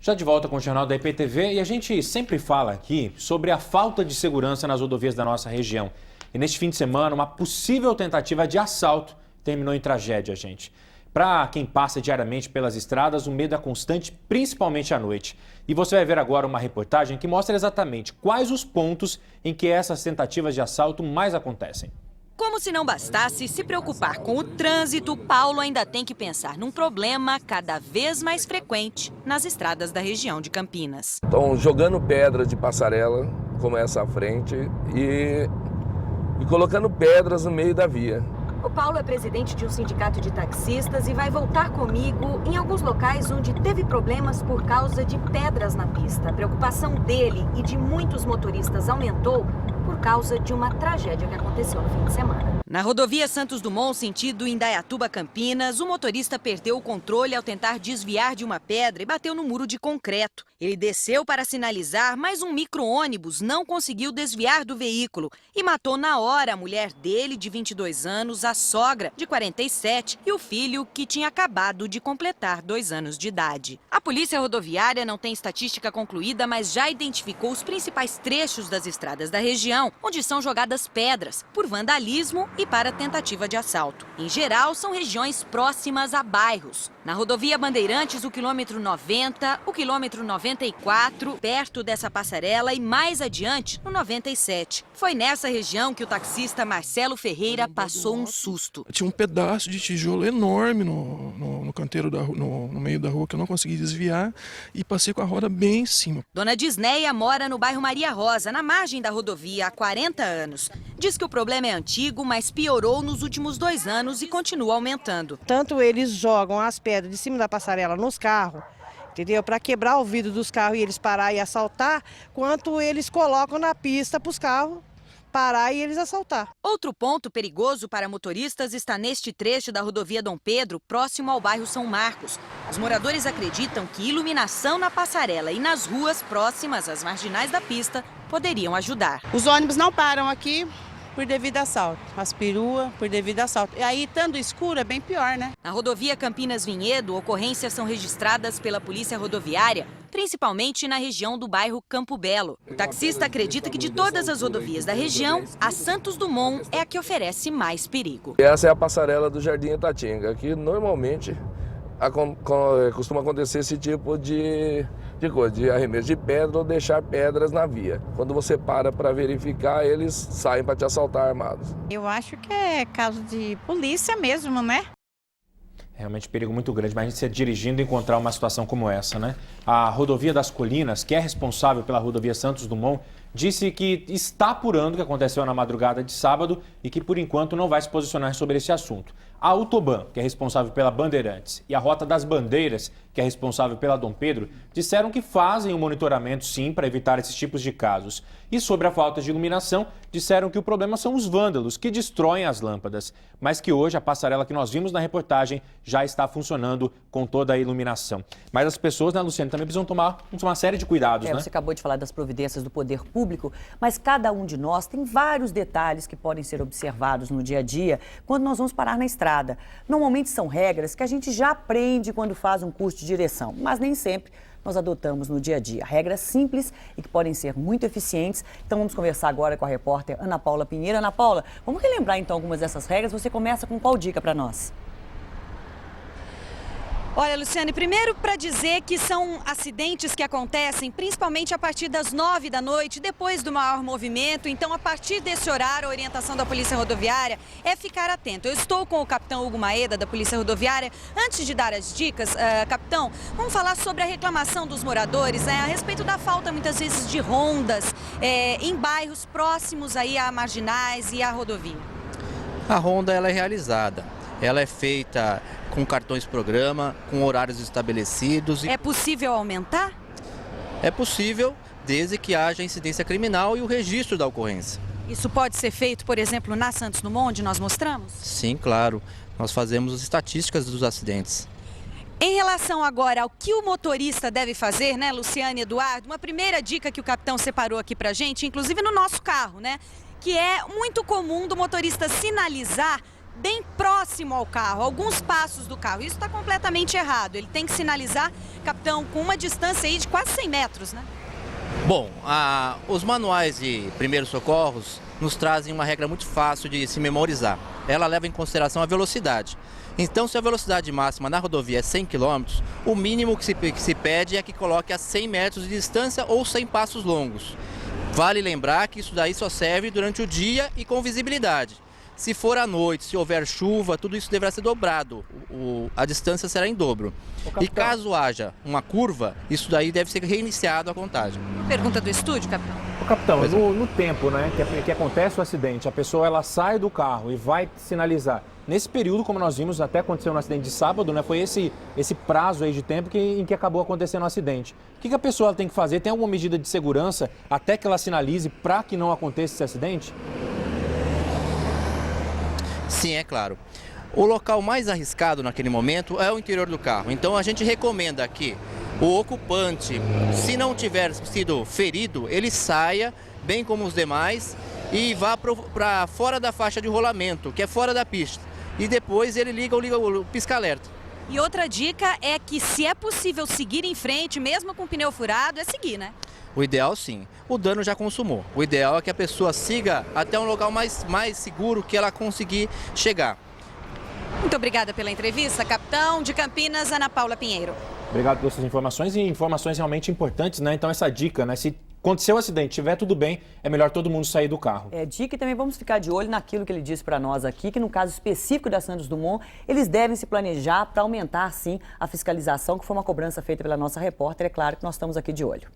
Já de volta com o Jornal da IPTV e a gente sempre fala aqui sobre a falta de segurança nas rodovias da nossa região. E neste fim de semana, uma possível tentativa de assalto terminou em tragédia, gente. Para quem passa diariamente pelas estradas, o medo é constante, principalmente à noite. E você vai ver agora uma reportagem que mostra exatamente quais os pontos em que essas tentativas de assalto mais acontecem. Como se não bastasse se preocupar com o trânsito, Paulo ainda tem que pensar num problema cada vez mais frequente nas estradas da região de Campinas. Estão jogando pedras de passarela, como essa à frente, e colocando pedras no meio da via. O Paulo é presidente de um sindicato de taxistas e vai voltar comigo em alguns locais onde teve problemas por causa de pedras na pista. A preocupação dele e de muitos motoristas aumentou por causa de uma tragédia que aconteceu no fim de semana. Na rodovia Santos Dumont, sentido Indaiatuba, Campinas, o motorista perdeu o controle ao tentar desviar de uma pedra e bateu no muro de concreto. Ele desceu para sinalizar, mas um micro-ônibus não conseguiu desviar do veículo e matou na hora a mulher dele, de 22 anos, a sogra, de 47, e o filho, que tinha acabado de completar 2 anos de idade. A polícia rodoviária não tem estatística concluída, mas já identificou os principais trechos das estradas da região, onde são jogadas pedras, por vandalismo e para tentativa de assalto. Em geral, são regiões próximas a bairros. Na rodovia Bandeirantes, o quilômetro 90, o quilômetro 94, perto dessa passarela, e mais adiante, no 97. Foi nessa região que o taxista Marcelo Ferreira passou um susto. Tinha um pedaço de tijolo enorme no canteiro, no meio da rua, que eu não consegui desviar, e passei com a roda bem em cima. Dona Disneia mora no bairro Maria Rosa, na margem da rodovia, há 40 anos. Diz que o problema é antigo, mas piorou nos últimos 2 anos e continua aumentando. Tanto eles jogam as pedras de cima da passarela nos carros, entendeu? Para quebrar o vidro dos carros e eles parar e assaltar, quanto eles colocam na pista para os carros parar e eles assaltar. Outro ponto perigoso para motoristas está neste trecho da rodovia Dom Pedro, próximo ao bairro São Marcos. Os moradores acreditam que iluminação na passarela e nas ruas próximas às marginais da pista poderiam ajudar. Os ônibus não param aqui por devido a assalto, as peruas por devido a assalto. E aí, estando escuro, é bem pior, né? Na rodovia Campinas-Vinhedo, ocorrências são registradas pela Polícia Rodoviária, principalmente na região do bairro Campo Belo. O taxista acredita que de todas as rodovias da região, a Santos Dumont é a que oferece mais perigo. Essa é a passarela do Jardim Itatinga, que normalmente costuma acontecer esse tipo de coisa, de arremesso de pedra ou deixar pedras na via. Quando você para verificar, eles saem para te assaltar armados. Eu acho que é caso de polícia mesmo, né? Realmente perigo muito grande, mas a gente se dirigindo e encontrar uma situação como essa, né? A Rodovia das Colinas, que é responsável pela rodovia Santos Dumont, disse que está apurando o que aconteceu na madrugada de sábado e que, por enquanto, não vai se posicionar sobre esse assunto. A Autoban, que é responsável pela Bandeirantes, e a Rota das Bandeiras, que é responsável pela Dom Pedro, disseram que fazem um monitoramento, sim, para evitar esses tipos de casos. E sobre a falta de iluminação, disseram que o problema são os vândalos, que destroem as lâmpadas, mas que hoje a passarela que nós vimos na reportagem já está funcionando com toda a iluminação. Mas as pessoas, né, Luciane, também precisam tomar uma série de cuidados, né? Você acabou de falar das providências do poder público, mas cada um de nós tem vários detalhes que podem ser observados no dia a dia quando nós vamos parar na estrada. Normalmente são regras que a gente já aprende quando faz um curso de direção, mas nem sempre nós adotamos no dia a dia. Regras simples e que podem ser muito eficientes. Então vamos conversar agora com a repórter Ana Paula Pinheiro. Ana Paula, vamos relembrar então algumas dessas regras. Você começa com qual dica para nós? Olha, Luciane, primeiro para dizer que são acidentes que acontecem principalmente a partir das 9 da noite, depois do maior movimento. Então, a partir desse horário, a orientação da Polícia Rodoviária é ficar atento. Eu estou com o capitão Hugo Maeda, da Polícia Rodoviária. Antes de dar as dicas, capitão, vamos falar sobre a reclamação dos moradores, a respeito da falta, muitas vezes, de rondas em bairros próximos aí a marginais e à rodovia. A ronda ela é realizada. Ela é feita com cartões programa, com horários estabelecidos. É possível aumentar? É possível, desde que haja incidência criminal e o registro da ocorrência. Isso pode ser feito, por exemplo, na Santos Dumont, onde nós mostramos? Sim, claro. Nós fazemos as estatísticas dos acidentes. Em relação agora ao que o motorista deve fazer, né, Luciane e Eduardo, uma primeira dica que o capitão separou aqui pra gente, inclusive no nosso carro, né, que é muito comum do motorista sinalizar bem próximo ao carro, alguns passos do carro. Isso está completamente errado. Ele tem que sinalizar, capitão, com uma distância aí de quase 100 metros, né? Bom, os manuais de primeiros socorros nos trazem uma regra muito fácil de se memorizar. Ela leva em consideração a velocidade. Então, se a velocidade máxima na rodovia é 100 km, o mínimo que se pede é que coloque a 100 metros de distância ou 100 passos longos. Vale lembrar que isso daí só serve durante o dia e com visibilidade. Se for à noite, se houver chuva, tudo isso deverá ser dobrado. A distância será em dobro. E caso haja uma curva, isso daí deve ser reiniciado a contagem. Pergunta do estúdio, capitão. Capitão, no tempo, né, que acontece o acidente, a pessoa ela sai do carro e vai sinalizar. Nesse período, como nós vimos, até aconteceu no acidente de sábado, né, foi esse prazo aí de tempo em que acabou acontecendo o acidente. O que a pessoa tem que fazer? Tem alguma medida de segurança até que ela sinalize para que não aconteça esse acidente? Sim, é claro. O local mais arriscado naquele momento é o interior do carro. Então a gente recomenda que o ocupante, se não tiver sido ferido, ele saia, bem como os demais, e vá para fora da faixa de rolamento, que é fora da pista. E depois ele liga o pisca-alerta. E outra dica é que, se é possível seguir em frente, mesmo com o pneu furado, é seguir, né? O ideal, sim. O dano já consumou. O ideal é que a pessoa siga até um local mais seguro que ela conseguir chegar. Muito obrigada pela entrevista, capitão. De Campinas, Ana Paula Pinheiro. Obrigado pelas informações e informações realmente importantes, né? Então essa dica, né? Se aconteceu um acidente, tiver tudo bem, é melhor todo mundo sair do carro. É dica, e também vamos ficar de olho naquilo que ele disse para nós aqui, que no caso específico da Santos Dumont, eles devem se planejar para aumentar, sim, a fiscalização, que foi uma cobrança feita pela nossa repórter. É claro que nós estamos aqui de olho.